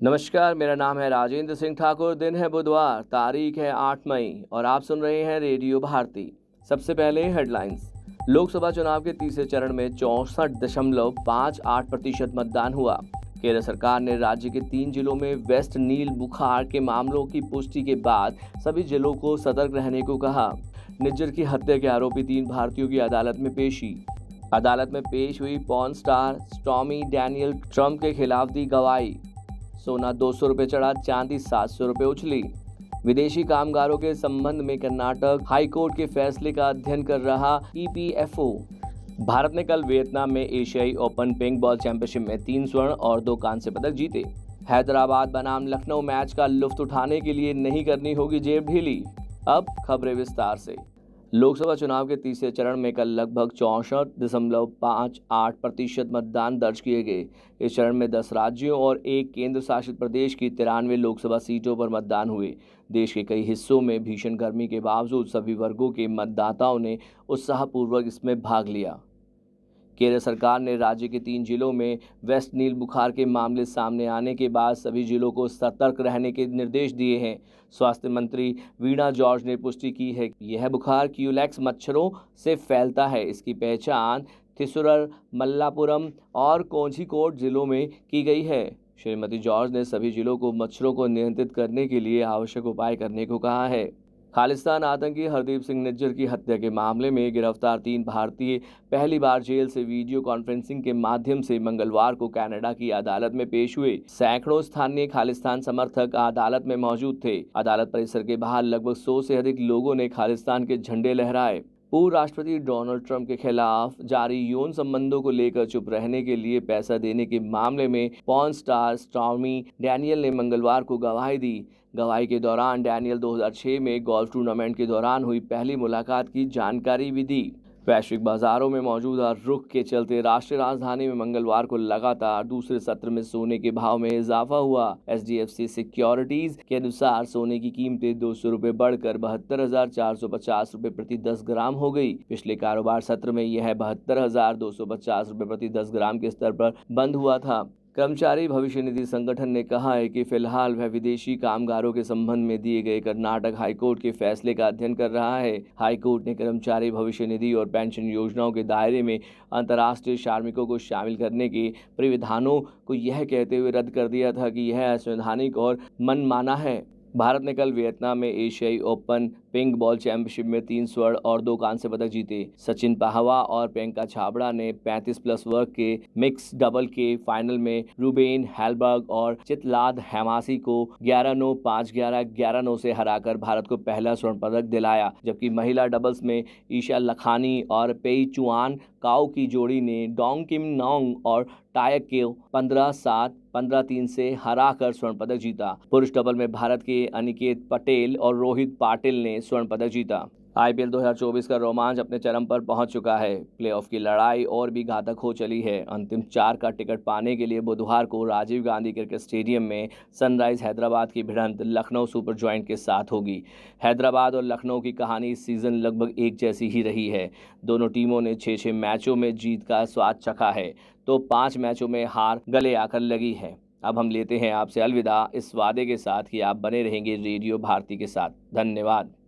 नमस्कार, मेरा नाम है राजेंद्र सिंह ठाकुर। दिन है बुधवार, तारीख है 8 मई और आप सुन रहे हैं रेडियो भारती। सबसे पहले हेडलाइंस। लोकसभा चुनाव के तीसरे चरण में 64.58% मतदान हुआ। केंद्र सरकार ने राज्य के 3 जिलों में वेस्ट नील बुखार के मामलों की पुष्टि के बाद सभी जिलों को सतर्क रहने को कहा। निज्जर की हत्या के आरोपी 3 भारतीयों की अदालत में पेशी। अदालत में पेश हुई porn star stormy Daniel Trump के खिलाफ दी गवाही। सोना 200 रुपये चढ़ा, चांदी 700 रुपये उछली। विदेशी कामगारों के संबंध में कर्नाटक हाईकोर्ट के फैसले का अध्ययन कर रहा ईपीएफओ। भारत ने कल वियतनाम में एशियाई ओपन पेंग बॉल चैंपियनशिप में 3 स्वर्ण और 2 कांस्य पदक जीते। हैदराबाद बनाम लखनऊ मैच का लुत्फ उठाने के लिए नहीं करनी होगी जेब ढीली। अब खबरें विस्तार से। लोकसभा चुनाव के तीसरे चरण में कल लगभग 64.58% मतदान दर्ज किए गए। इस चरण में 10 राज्यों और एक केंद्र शासित प्रदेश की 93 लोकसभा सीटों पर मतदान हुए। देश के कई हिस्सों में भीषण गर्मी के बावजूद सभी वर्गों के मतदाताओं ने उत्साहपूर्वक इसमें भाग लिया। केंद्र सरकार ने राज्य के 3 जिलों में वेस्ट नील बुखार के मामले सामने आने के बाद सभी जिलों को सतर्क रहने के निर्देश दिए हैं। स्वास्थ्य मंत्री वीणा जॉर्ज ने पुष्टि की है कि यह बुखार क्यूलेक्स मच्छरों से फैलता है। इसकी पहचान थिसुरर, मल्लापुरम और कोझिकोड जिलों में की गई है। श्रीमती जॉर्ज ने सभी जिलों को मच्छरों को नियंत्रित करने के लिए आवश्यक उपाय करने को कहा है। खालिस्तान आतंकी हरदीप सिंह निज्जर की हत्या के मामले में गिरफ्तार 3 भारतीय पहली बार जेल से वीडियो कॉन्फ्रेंसिंग के माध्यम से मंगलवार को कनाडा की अदालत में पेश हुए। सैकड़ों स्थानीय खालिस्तान समर्थक अदालत में मौजूद थे। अदालत परिसर के बाहर लगभग 100 से अधिक लोगों ने खालिस्तान के झंडे लहराए। पूर्व राष्ट्रपति डोनाल्ड ट्रंप के खिलाफ जारी यौन संबंधों को लेकर चुप रहने के लिए पैसा देने के मामले में पॉर्न स्टार स्टॉर्मी डैनियल ने मंगलवार को गवाही दी। गवाही के दौरान डैनियल 2006 में गोल्फ टूर्नामेंट के दौरान हुई पहली मुलाकात की जानकारी भी दी। वैश्विक बाजारों में मौजूदा रुख के चलते राष्ट्रीय राजधानी में मंगलवार को लगातार दूसरे सत्र में सोने के भाव में इजाफा हुआ। एचडीएफसी सिक्योरिटीज के अनुसार सोने की कीमतें 200 रुपये बढ़कर 72,450 रुपये प्रति 10 ग्राम हो गई। पिछले कारोबार सत्र में यह 72,250 रुपये प्रति 10 ग्राम के स्तर पर बंद हुआ था। कर्मचारी भविष्य निधि संगठन ने कहा है कि फिलहाल वह विदेशी कामगारों के संबंध में दिए गए कर्नाटक हाईकोर्ट के फैसले का अध्ययन कर रहा है। हाईकोर्ट ने कर्मचारी भविष्य निधि और पेंशन योजनाओं के दायरे में अंतर्राष्ट्रीय श्रमिकों को शामिल करने के प्रावधानों को यह कहते हुए रद्द कर दिया था कि यह असंवैधानिक और मनमाना है। भारत ने कल वियतनाम में एशियाई ओपन पेंग बॉल चैंपियनशिप में 3 स्वर्ण और 2 कांस्य पदक जीते। सचिन पाहवा और प्रियंका छाबड़ा ने 35+ वर्ग के मिक्स डबल के फाइनल में रूबेन हेलबर्ग और चितलाद हेमासी को 11-9, 5-11, 11-9 से हराकर भारत को पहला स्वर्ण पदक दिलाया। जबकि महिला डबल्स में ईशा लखानी और पेई चुआन काओ की जोड़ी ने डोंग किम नोंग और टायक को 15-7, 15-3 से हराकर स्वर्ण पदक जीता। पुरुष डबल में भारत के अनिकेत पटेल और रोहित पाटिल ने स्वर्ण पदक जीता। आईपीएल 2024 का रोमांच अपने चरम पर पहुंच चुका है। प्लेऑफ की लड़ाई और भी घातक हो चली है। अंतिम 4 का टिकट पाने के लिए बुधवार को राजीव गांधी क्रिकेट स्टेडियम में सनराइज हैदराबाद की भिड़ंत लखनऊ सुपर जॉयंट के साथ होगी। हैदराबाद और लखनऊ की कहानी इस सीजन लगभग एक जैसी ही रही है। दोनों टीमों ने 6-6 मैचों में जीत का स्वाद चखा है तो 5 मैचों में हार गले आकर लगी है। अब हम लेते हैं आपसे अलविदा, इस वादे के साथ कि आप बने रहेंगे रेडियो भारती के साथ। धन्यवाद।